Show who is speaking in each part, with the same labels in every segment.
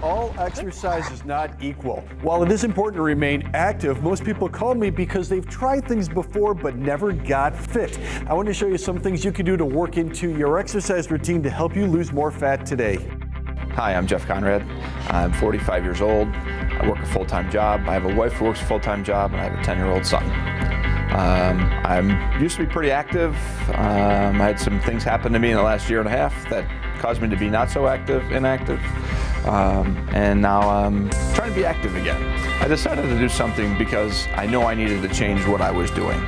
Speaker 1: All exercise is not equal. While it is important to remain active, most people call me because they've tried things before but never got fit. I want to show you some things you can do to work into your exercise routine to help you lose more fat today.
Speaker 2: Hi, I'm Jeff Conrad. I'm 45 years old. I work a full-time job. I have a wife who works a full-time job, and I have a 10-year-old son. I used to be pretty active. I had some things happen to me in the last year and a half that caused me to be not so inactive. And now I'm trying to be active again. I decided to do something because I know I needed to change what I was doing.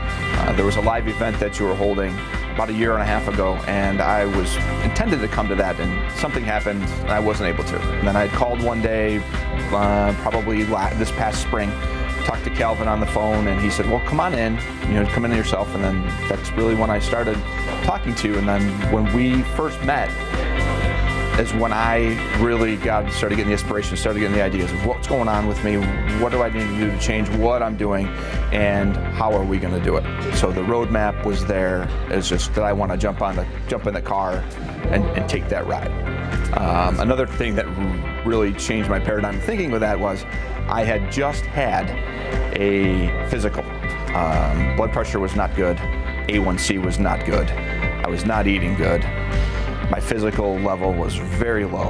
Speaker 2: There was a live event that you were holding about a year and a half ago, and I was intended to come to that, and something happened and I wasn't able to. And then I had called one day, probably this past spring, talked to Calvin on the phone, and he said, well, come on in, come in yourself. And then that's really when I started talking to you. And then when we first met is when I really started getting the inspiration, started getting the ideas of what's going on with me, what do I need to do to change what I'm doing, and how are we going to do it. So the roadmap was there. It's just that I want to jump in the car and take that ride. Another thing that really changed my paradigm of thinking with that was I had just had a physical. Blood pressure was not good. A1C was not good. I was not eating good. My physical level was very low,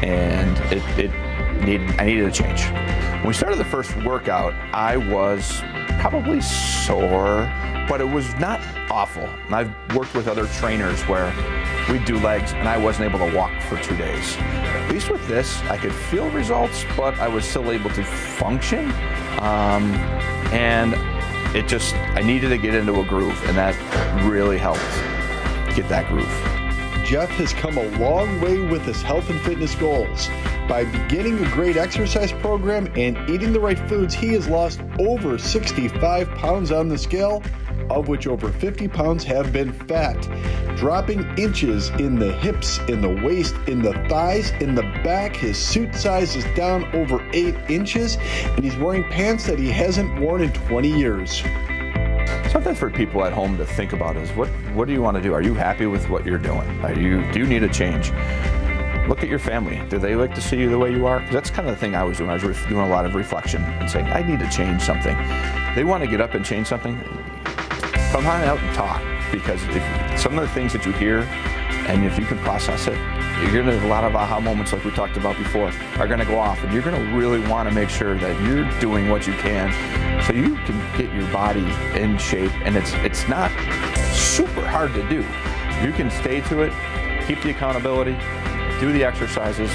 Speaker 2: and I needed a change. When we started the first workout, I was probably sore, but it was not awful. And I've worked with other trainers where we'd do legs and I wasn't able to walk for 2 days. At least with this, I could feel results, but I was still able to function. And I needed to get into a groove, and that really helped get that groove.
Speaker 1: Jeff has come a long way with his health and fitness goals. By beginning a great exercise program and eating the right foods, he has lost over 65 pounds on the scale, of which over 50 pounds have been fat. Dropping inches in the hips, in the waist, in the thighs, in the back. His suit size is down over 8 inches, and he's wearing pants that he hasn't worn in 20 years.
Speaker 2: Something for people at home to think about is what do you want to do? Are you happy with what you're doing? Do you need a change? Look at your family. Do they like to see you the way you are? Because that's kind of the thing I was doing. I was doing a lot of reflection and saying, I need to change something. They want to get up and change something. Come on out and talk, because if some of the things that you hear, and if you can process it, you're going to have a lot of aha moments like we talked about before are going to go off, and you're going to really want to make sure that you're doing what you can so you can get your body in shape. And it's not super hard to do. You can stay to it, keep the accountability, do the exercises,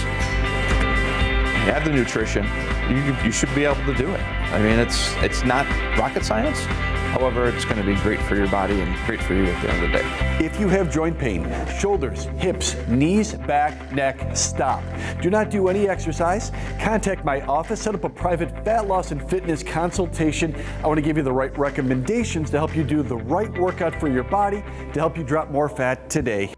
Speaker 2: have the nutrition. You should be able to do it. I mean, it's not rocket science. However, it's going to be great for your body and great for you at the end of the day.
Speaker 1: If you have joint pain, shoulders, hips, knees, back, neck, stop. Do not do any exercise. Contact my office, set up a private fat loss and fitness consultation. I want to give you the right recommendations to help you do the right workout for your body to help you drop more fat today.